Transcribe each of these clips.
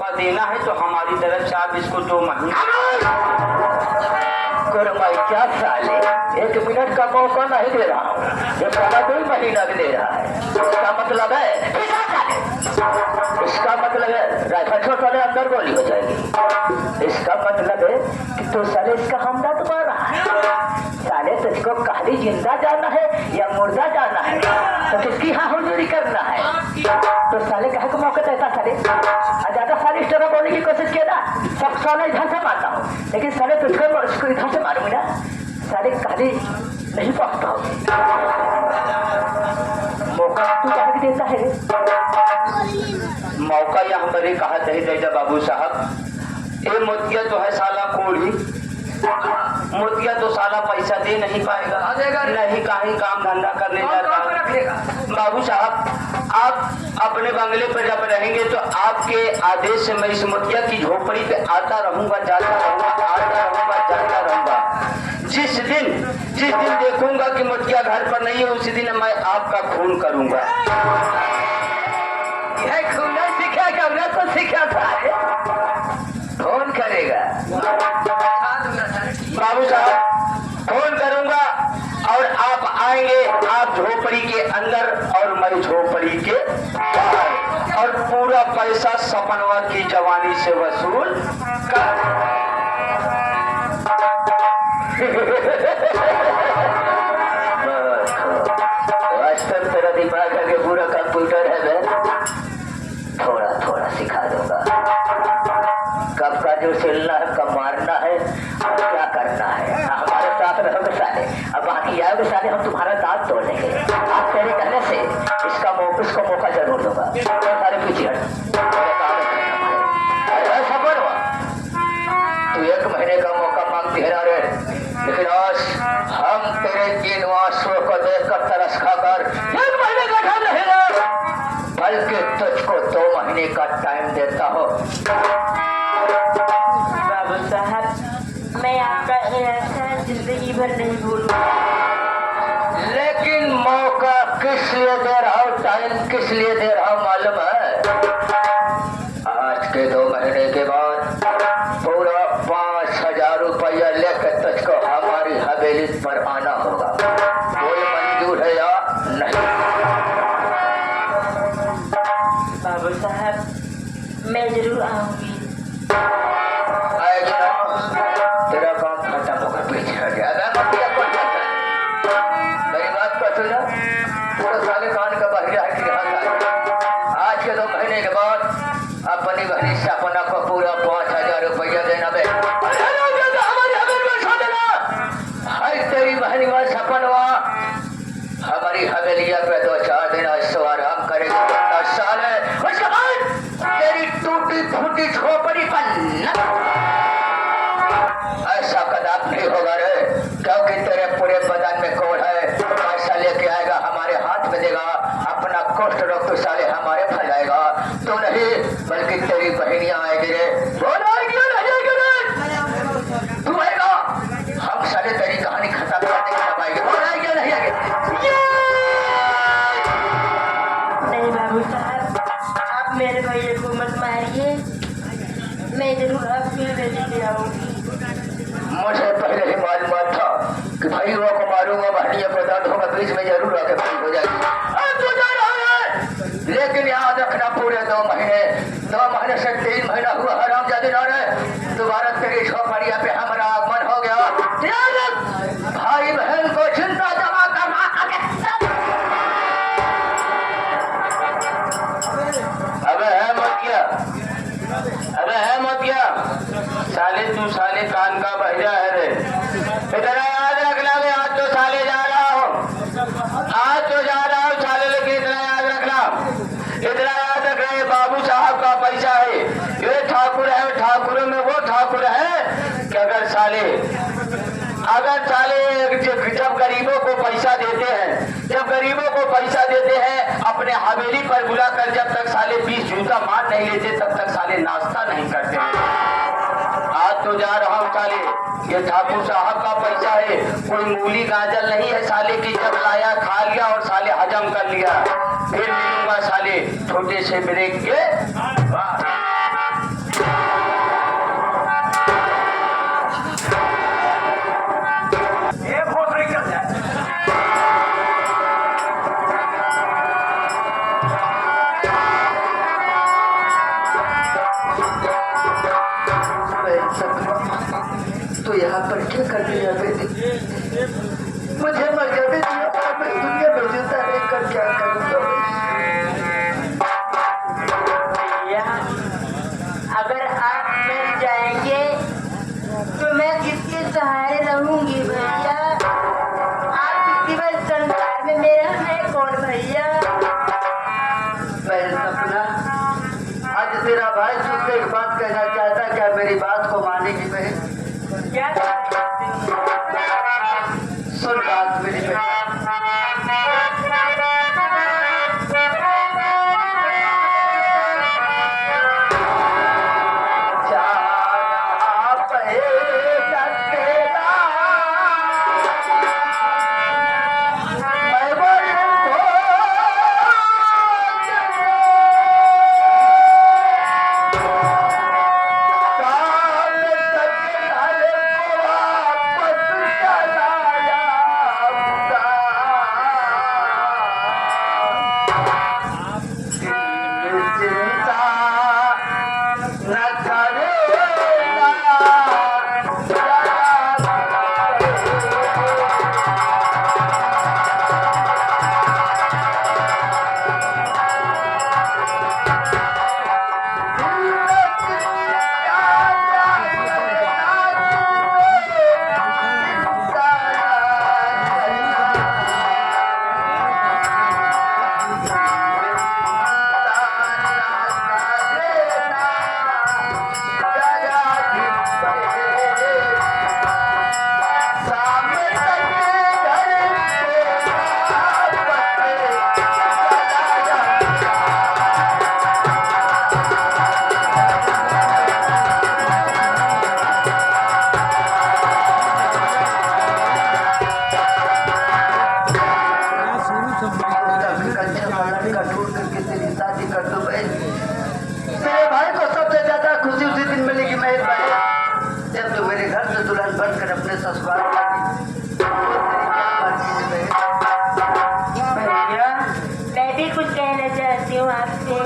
मौका देना है तो हमारी तरफ से आप इसको 2 महीने। क्या साले 1 मिनट का मौका नहीं दे रहा हूँ, ये साला 2 महीना भी दे रहा है। इसका मतलब है राइफल वाले अंदर गोली हो जाएगी। इसका मतलब है कि तो साले इसका हमला तुम्हारा रहा है। साले तुझको कहानी जिंदा जाना है या मुर्दा जाना है, तो किसकी हाँ हुजूरी करना है। तो साले कहे को मौका देता साले ज्यादा साले इस तरह बोलने की कोशिश किया ना, सब साले इधर से मारता हूँ, लेकिन साले तुझको इधर से मारूंगी ना, साले कहानी नहीं पहुंचता हूँ। मौका तू कहा देता है मौका या हमारे कहा चाहिए बाबू साहब। ये मोतिया तो है साला कोढ़ी, मोतिया तो साला पैसा दे नहीं पाएगा, नहीं कहीं काम धंधा करने जाता। बाबू साहब आप अपने बंगले पर जब रहेंगे तो आपके आदेश से मैं इस मोतिया की झोपड़ी पे आता रहूंगा, जाता रहूंगा, आता रहूंगा, जाता रहूंगा। जिस दिन देखूंगा कि मोतिया घर पर नहीं है, उसी दिन मैं आपका खून करूंगा। यह खून सीखा करना तो सीखा था, कौन करेगा बाबू साहब? फोन करूंगा और आप आएंगे, आप झोपड़ी के अंदर और मैं झोपड़ी के बाहर, और पूरा पैसा सपनवा की जवानी से वसूल कर। तेरा दिमाग के पूरा कंप्यूटर है, थोड़ा थोड़ा सिखा दूंगा कब का जो सिलना है, कब मारना है, क्या करना है। हमारे साथ रहोगे साले, अब बाकी आओगे साले, हम तुम्हारा दांत तोड़ देंगे। आप तेरे कहने से इसको मौका जरूर दूंगा। तो सारे पीछे हट, तू 1 महीने का मौका मांगती है ना रे, लेकिन आज हम तेरे 3 आंसुओं को देखकर तरस खाकर 1 महीने का टाइम नहीं रहा, बल्कि तुझको 2 महीने का टाइम देता हो। बाबू साहब मैं आपका एहसान जिंदगी भर नहीं भूलूंगा। लेकिन मौका किस लिए दे रहा हूँ, टाइम किस लिए दे रहा हूँ मालूम है? आज के 2 महीने के बाद पूरा 5000 रुपया लेकर तुझको हमारी हवेली पर आना होगा। कोई मंजूर है या नहीं? बाबू साहब मैं जरूर आऊंगी। तेरा काम खत्म होगा, पीछे हट जा। मेरी बात को सुनो, पूरा साले कान का बहिरा है कि आज के 2 महीने के बाद अपनी बहनी सपना को पूरा 5000 रुपया देना बे। तेरी बहनी का सपनवा हमारी हवेलिया पे 2-4 दिन ऐसो आराम करेगी, 10 साल है, उसके बाद तेरी टूटी फूटी झोपड़ी पर ऐसा कदाप नहीं होगा रे, क्योंकि तेरे पूरे बदन में कोढ़ है। पैसा लेके आएगा, हमारे हाथ में देगा, अपना कोष्ठ रोग तो साले हमारे फैलाएगा। तो नहीं बल्कि तेरी बहनियां आएगी रे, तू आएगा, हम साले तेरी कहानी खत्म करने की दबाएंगे। नहीं आएगी? नहीं बाबू साहब आप मेरे भैया को मत मारिए, मैं जरूर आपके लिए आऊंगी। मुझे पहले ही मालूम था कि भाइयों को मारूंगा, बहनियों को दर्द होगा, बीच में जरूर आके भाई हो जाएगी। लेकिन याद रखना पूरे 2 महीने से 3 महीना हुआ हराम जाते ना रहे, दोबारा तेरी झोपड़िया पे हमारा आगमन हो गया। भाई बहन को चिंता जमा करना। अबे है मोतिया, साले तू साले कान का बहिरा है रे। इतना याद रखना, आज तो साले जा रहा हूँ, साले, लेकिन इतना याद रखना, ये बाबू साहब का पैसा है, ये ठाकुर है, ठाकुरों में वो ठाकुर है कि अगर साले जब गरीबों को पैसा देते हैं, अपने हवेली पर बुलाकर जब तक साले 20 जूता मार नहीं लेते तब तक साले नाश्ता नहीं करते। आज तो जा रहा हूँ साले, ये ठाकुर साहब का पैसा है, कोई मूली गाजर नहीं है साले की, जब लाया खा लिया और साले हजम कर लिया, फिर मिलूंगा साले छोटे से ब्रेक के बाद। तो यहाँ पर क्या कर दिया बेटी? मुझे मरकबी दिया और मैं दुनिया में जिंदा रहकर क्या करूँगा? भैया अगर आप मिल जाएंगे तो मैं किसके सहारे रहूंगी भैया? आप सिवाय संसार में मेरा है कौन भैया? मैं सपना आज तेरा भाई तुझसे एक बात कहना चाहता है, क्या मेरी बात को मानेगी बहन? क्या सुन बात मेरी बहन। मैं भी कुछ कहना चाहती हूँ आपसे।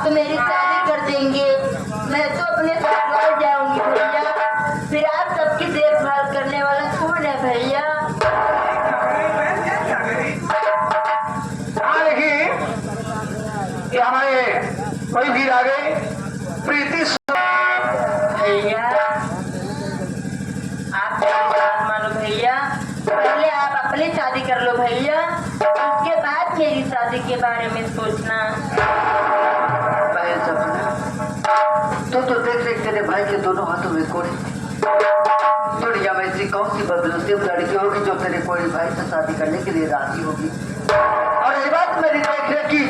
मेरी शादी कर देंगे, मैं तो अपने ससुराल जाऊंगी भैया। फिर आप सबकी देखभाल करने वाला कौन है भैया? हाँ देखिए, ये हमारे कोई भी आ गए प्रीति भैया आप बात मानो भैया, पहले आप अपनी शादी कर लो भैया, उसके बाद मेरी शादी के बारे में सोचना। तो देख देख तेरे भाई के दोनों हाथों में कोड़ी। दुनिया में ऐसी कौन सी बदनसीब लड़की होगी जो तेरे कोई भाई से शादी करने के लिए राजी होगी? और ये बात मेरी देख रेख की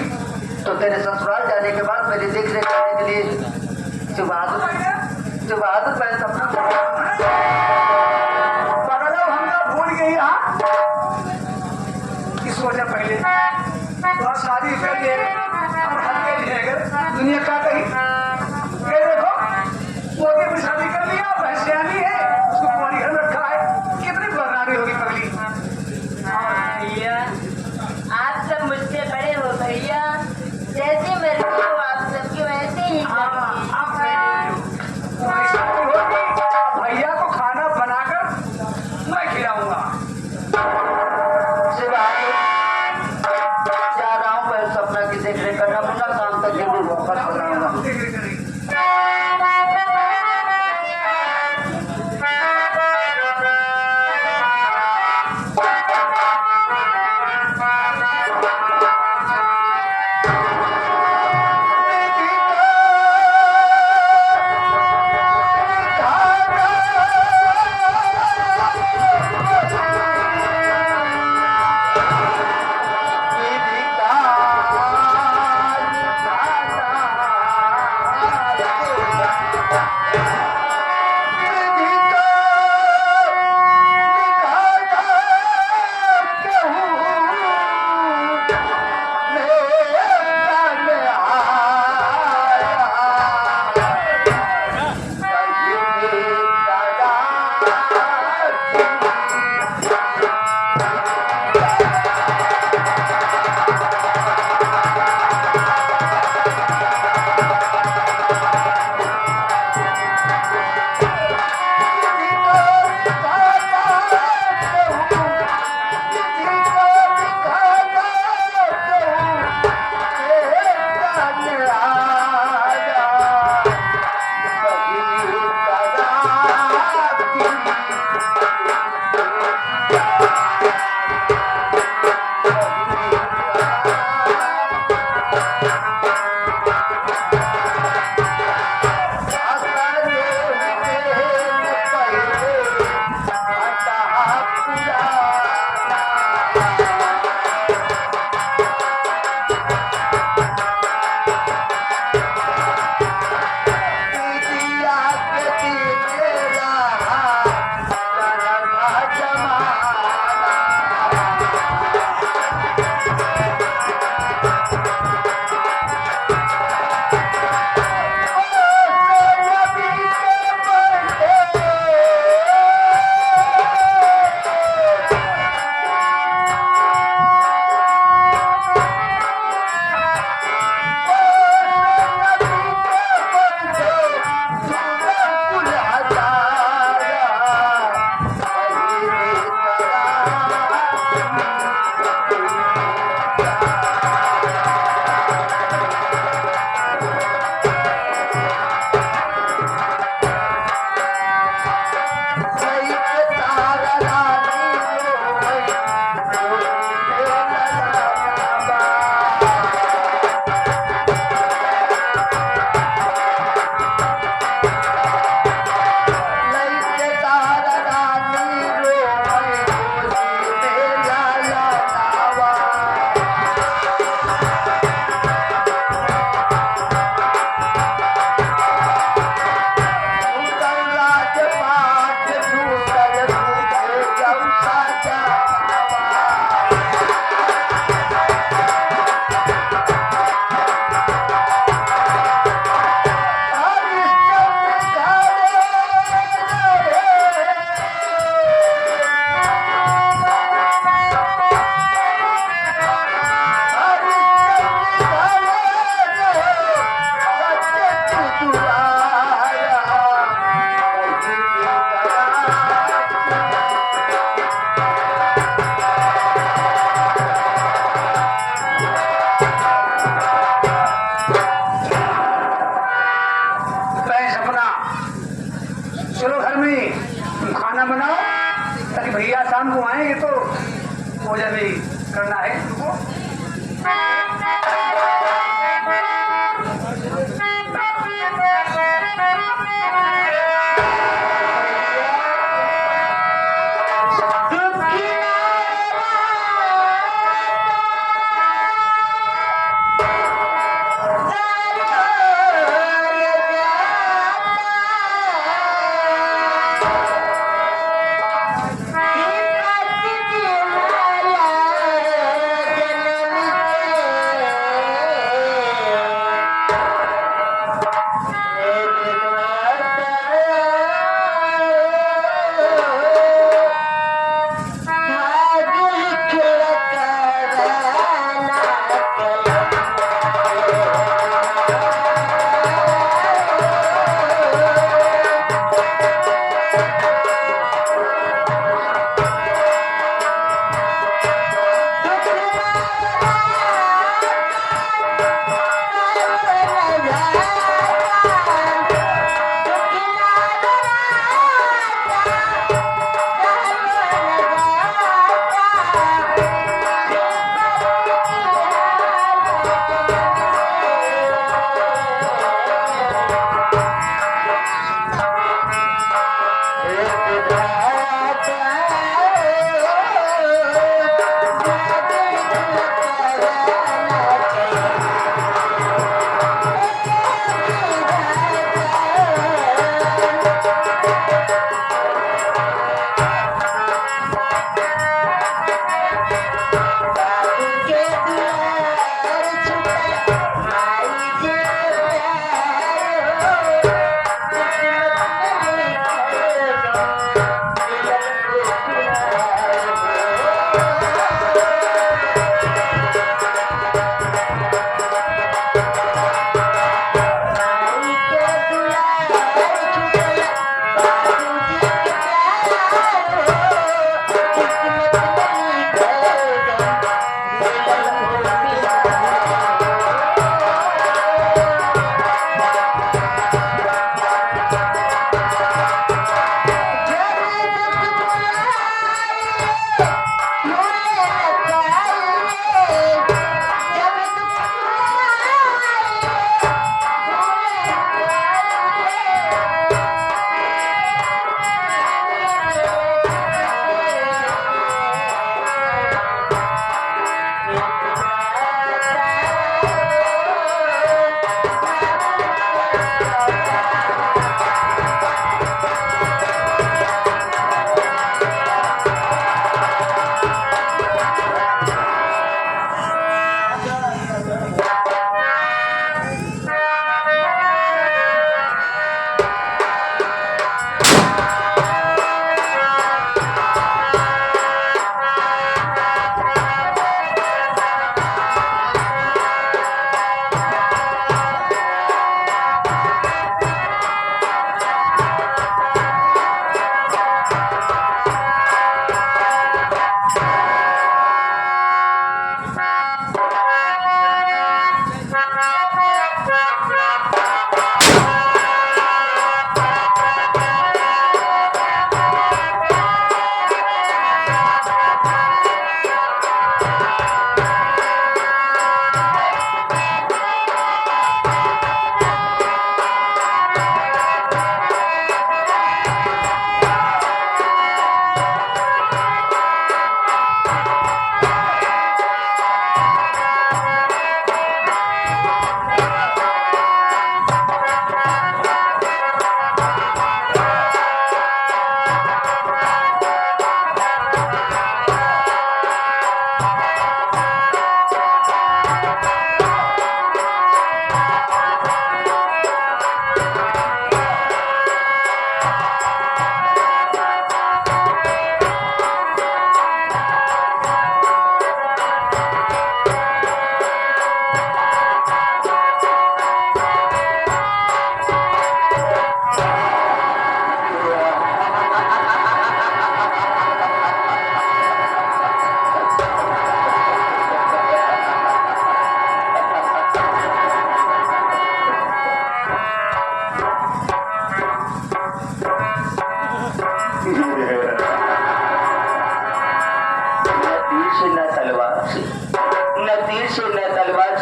तो तेरे ससुराल जाने के बाद मेरी देख रेख करने के लिए सुबह मैं सपना हम भूल गई। इस वजह पहले तो शादी कर लिए दुनिया का कही देखो मोदी भी शादी कर लिया, भैंसियानी है, उसको पानी घर रखा है, कितनी बदनामी होगी पगली। भैया शाम को आएंगे तो भोजन भी करना है उनको।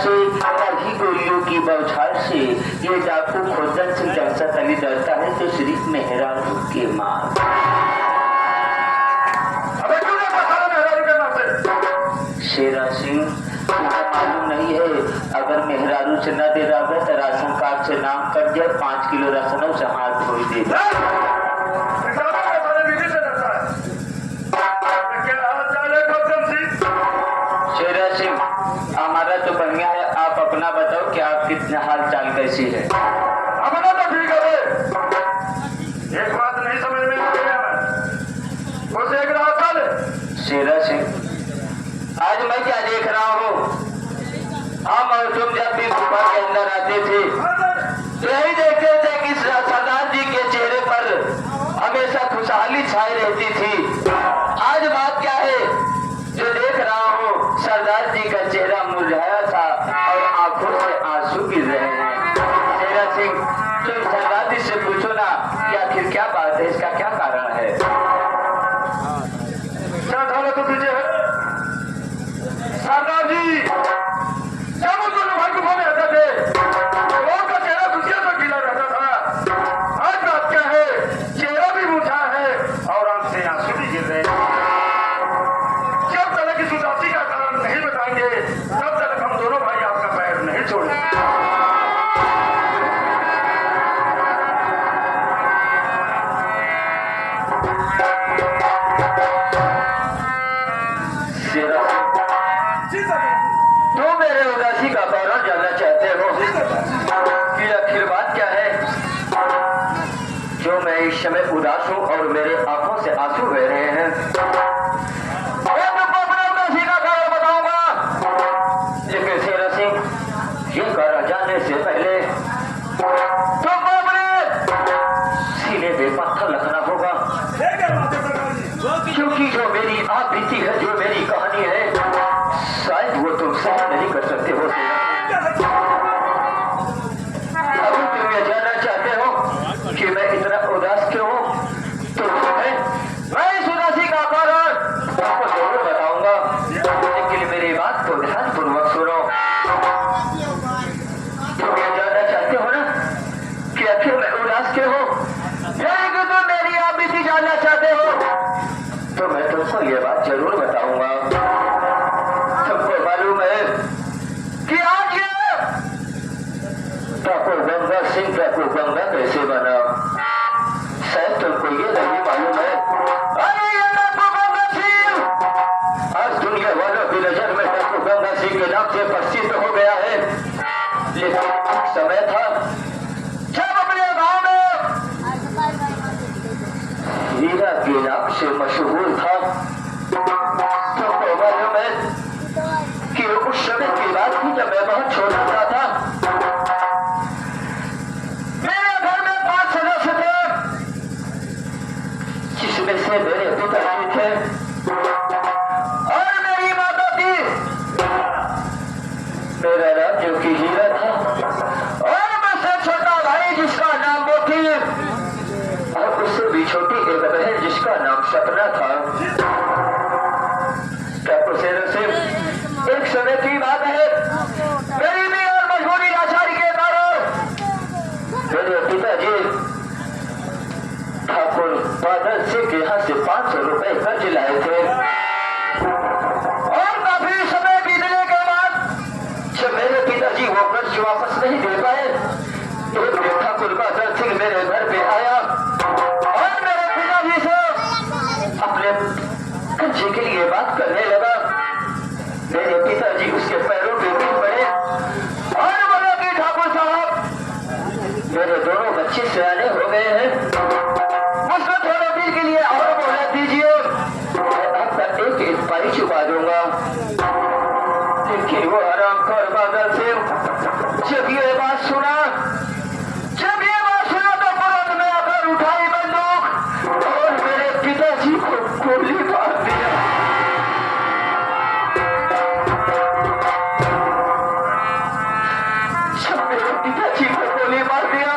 से कभी गोलियों की बौछार से ये डाकू खोदन से जलसा तली डरता है तो सिर्फ मेहरारू के मार। अबे क्यों पसारा मेहरारू के नाम से? शेरा सिंह तुम्हें मालूम नहीं है अगर मेहरारू से न दे रहा तो राशन कार्ड से नाम कर दिया 5 किलो राशन से हाथ धोई दे। शेरा सिंह हमारा तो बढ़िया है, आप अपना बताओ कि आप कितने हाल चाल कैसी है? अपना तो ठीक है। एक बात नहीं समझ में आ रही है, वो देख रहा था। शेरा सिंह आज मैं क्या देख रहा हूँ, हम और तुम जब भी गुफा के अंदर आते थे तो यही देखते थे कि सरदार जी के चेहरे पर हमेशा खुशहाली छाई रहती थी। आज बात क्या है जो देख रहा हूँ, सरदार जी का चेहरा मुरझाया था और आंखों से आंसू गिर रहे हैं। शेरा सिंह तुम सरदार जी से पूछो ना कि आखिर क्या बात है, इसका क्या कारण है? क्या था तो पीछे है सरदार जी जब उस दोनों भाई गुफा में रहते थे तो का चेहरा खुशियों से खिला रहता था। आज बात क्या है, चेहरा भी मुरझा है और आंख से आंसू भी गिर रहे हैं। जब तक इस उदासी का कारण नहीं बताएंगे तब तक हम दोनों भाई आपका पैर नहीं छोड़ेंगे। शेरा तो मेरे उदासी का कारण जानना चाहते हो कि आखिर बात क्या है जो मैं इस समय उदास हूँ और मेरे आंखों से आंसू बह रहे हैं? मैं तुमको अपने उदासी का कारण बताऊंगा, लेकिन शेरा सिंह ये कारण जानने से पहले तुमको अपने सीने पे पत्थर रखना होगा, क्योंकि जो मेरी आप बीती है, जो मेरी कहानी है, शायद वो तुम सहन नहीं कर सकते हो। अभी तुम ये जानना चाहते हो कि मैं इतना उदास क्यों हूँ, तो मैं इस उदासी का कारण आपको जरूर बताऊंगा, लेकिन मेरी बात को ध्यानपूर्वक सुनो। तुम ये जानना चाहते हो ना कि आखिर मैं उदास क्यों हूँ, यानी कि तुम मेरी आप बीती जानना चाहते हो, तो मैं तुमको ये बात जरूर बताऊंगा। तुमको मालूम है कि आज ये डाकू गंगा सिंह डाकू गंगा कैसे बना? शायद तुमको ये नहीं मालूम है। अरे ये डाकू गंगा सिंह आज दुनिया वालों की नजर में डाकू गंगा सिंह के नाम से प्रसिद्ध हो गया है, लेकिन एक समय था जब अपने गांव में हीरा के नाम से मशहूर था। तुमको मालूम है कि उस समय की बात थी जब मैं बहुत छोटा था। मेरे घर में 5 सदस्य थे, जिसमें से मेरे पिताजी थे और मेरी माता थी। मेरा नाम जो कि हीरा था और मुझसे छोटा भाई जिसका नाम मोती, और उससे भी छोटी एक बहन जिसका नाम सपना था। एक समय की बात है, गरीबी और मजबूरी लाचारी के कारण मेरे पिताजी ठाकुर बादल सिंह के यहाँ से 500 रुपए कर्ज लाए थे, और काफी समय बीतने के बाद जब मेरे पिताजी वो कर्ज वापस नहीं दे पाए, एक दिन ठाकुर बादल सिंह मेरे घर पे आया और मेरे पिताजी से अपने कर्जे के लिए बात करने लगा। मेरे पिताजी उसके पैरों पे गिर पड़े और बोले कि ठाकुर साहब मेरे दोनों बच्चे सयाने हो गए हैं, मुझको थोड़े दिन के लिए और मोहलत दीजिए, मैं आपका एक पाई चुका दूंगा। लेकिन वो हरामखोर बादल सिंह जब ये बात सुना तो तुरंत में आकर उठाई बंदूक और मेरे पिताजी को गोली मार दिया। जब मेरे पिताजी को गोली मार दिया,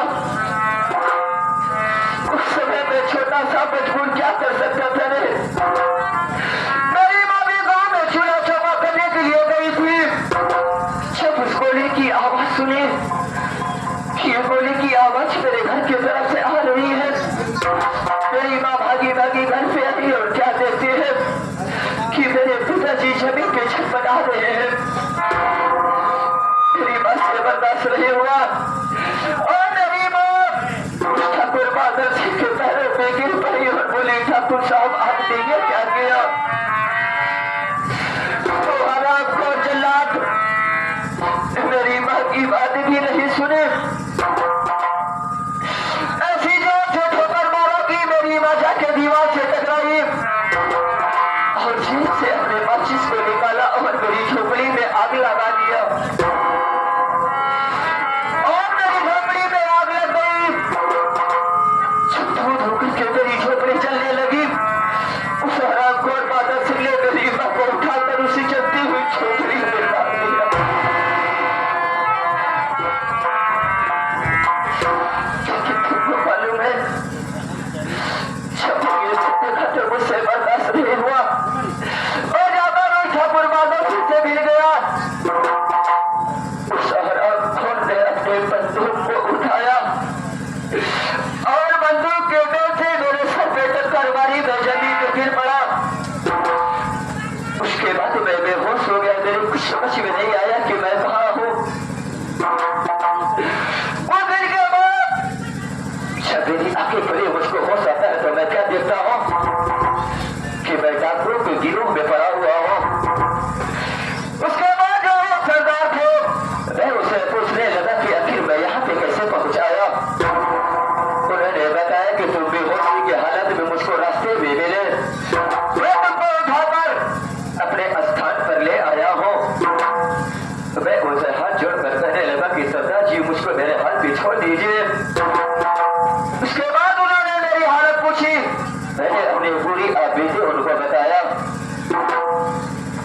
उस समय मैं छोटा सा बचपन क्या कर सकता था रे? मेरी माँ भी गाँव में चूल्हा चौका करने के लिए गई थी। जब उसको बना रहे हैं। मेरी माँ से बर्दाश्त नहीं हुआ और मेरी माँ ठाकुर बादल सिंह के पैरों पे गिर पड़ी और बोली, ठाकुर साहब आपने ये क्या किया? तुम्हारा को जल्लाद मेरी माँ की बात भी नहीं सुने, ऐसी जोर से ठोकर मारा कि मेरी माँ जाके दीवार से टकराई और जेब से अपने माचिस को निकाला और मेरी झोपड़ी में आग लगा दिया और मेरी झोपड़ी में आग लग गई। धूप धूप के मेरी झोपड़ी चलने लगी। उस हरामखोर बादल सिंह ने मेरी माँ को उठाकर उसी चलती हुई झोपड़ी में डाल दिया। तुमको मालूम है, जब ये सत्य तो मुझसे बर्दाश्त नहीं हुआ और जाकर उस ठाकुर बादल सिंह से मिल गया। उस हरामखोर ने अपने बंदूक को उठाया और बंदूक के डर से मेरे सर पे टक्कर मारी, मैं जमीन पे गिर पड़ा। उसके बाद मैं बेहोश हो गया, मेरे कुछ समझ में नहीं आया कि मैं कहाँ हूँ। उस दिन के बाद जब मेरी आंखें खुली मुझको होश आता है तो मैं क्या देखता हूँ कि मैं डाकुओं के गिरोह में पड़ा हुआ हूँ। उसके बाद जो सरदार थे, मैं उसे पूछने लगा कि आखिर मैं यहाँ पे कैसे पहुँच आया। उन्होंने बताया कि तुम बेहोशी की हालत में मुझको रास्ते में मिले, मैं तुमको उठाकर अपने स्थान पर ले आया हूँ। मैं उनसे हाथ जोड़कर कहने लगा कि सरदार जी मुझको मेरे हाल पे छोड़ दीजिए। उसके बाद उन्होंने मेरी हालत पूछी, मैंने अपनी पूरी आबीदी उनको बताया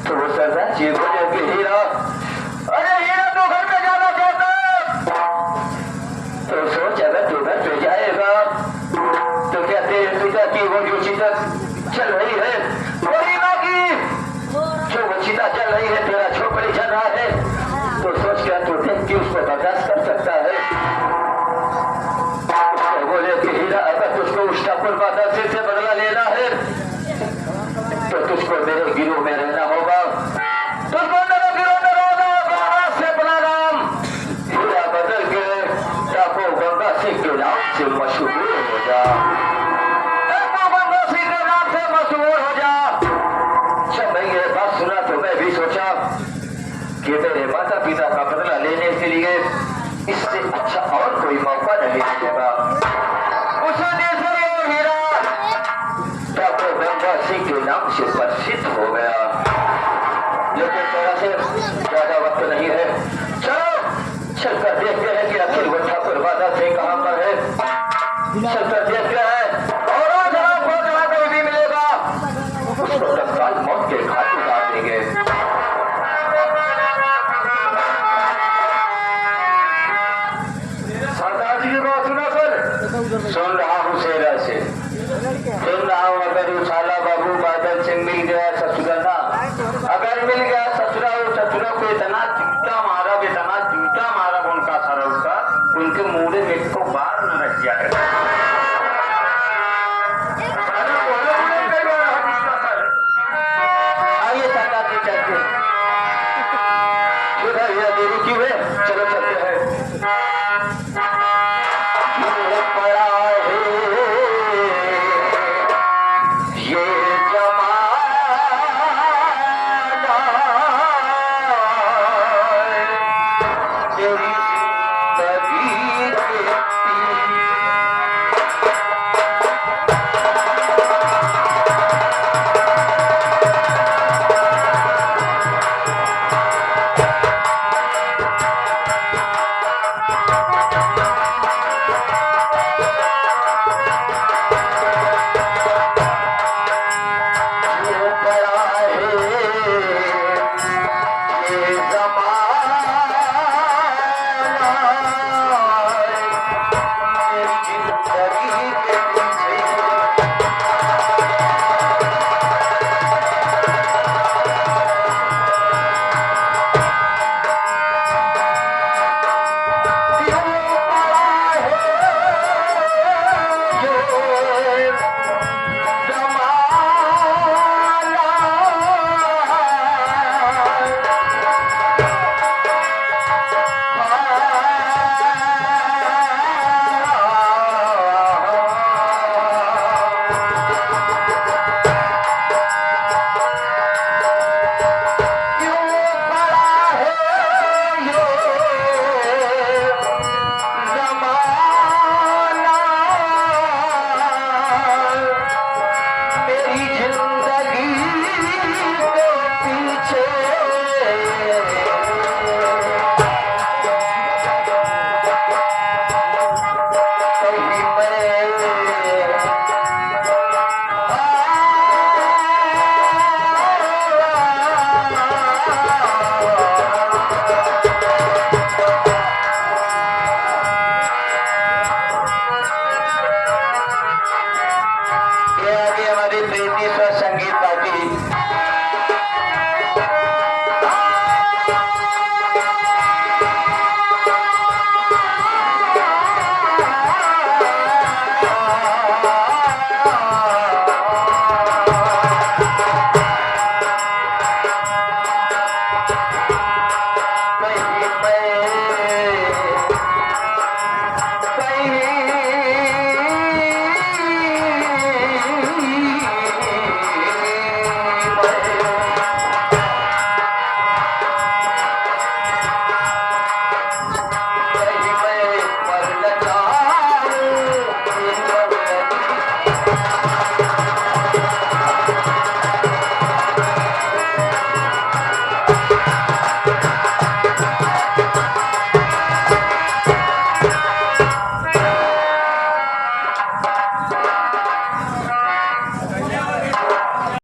तो वो सरदार जी बोले कि हीरा, अरे हीरा तो घर पे जाना चाहता तो सोच अगर तू घर पे जाएगा तो क्या तेरे पिता की वो जो चिता चल रही है वही माँ की जो वो चिता चल रही है, तेरा झोपड़ी चल रहा है, तो सोच क्या तू देख के उसको बर्दाश्त कर सकता है? उसको बोले कि हीरा अगर तुझको उस ठाकुर बादल सिंह से बदला लेना है तो तुझको मेरे गिरोह में रहना होगा, तुझको मेरे गिरोह में रहना होगा। से अपना नाम हीरा बदल के ठाकुर गंगा सिंह के नाम से मशहूर हो जा, ठाकुर गंगा सिंह के नाम से मशहूर हो जा। जब मैं ये बात सुना तो मैं भी सोचा कि मेरे माता पिता का बदला लेने के लिए इससे अच्छा और कोई मौका नहीं मिलेगा। उस दिन से ये हीरा ठाकुर गंगा सिंह के नाम से प्रसिद्ध हो गया। लेकिन थोड़ा से ज्यादा वक्त नहीं है, चलो चलकर देखते हैं कि आखिर वो ठाकुर बादल सिंह कहाँ पर है। चलकर देखते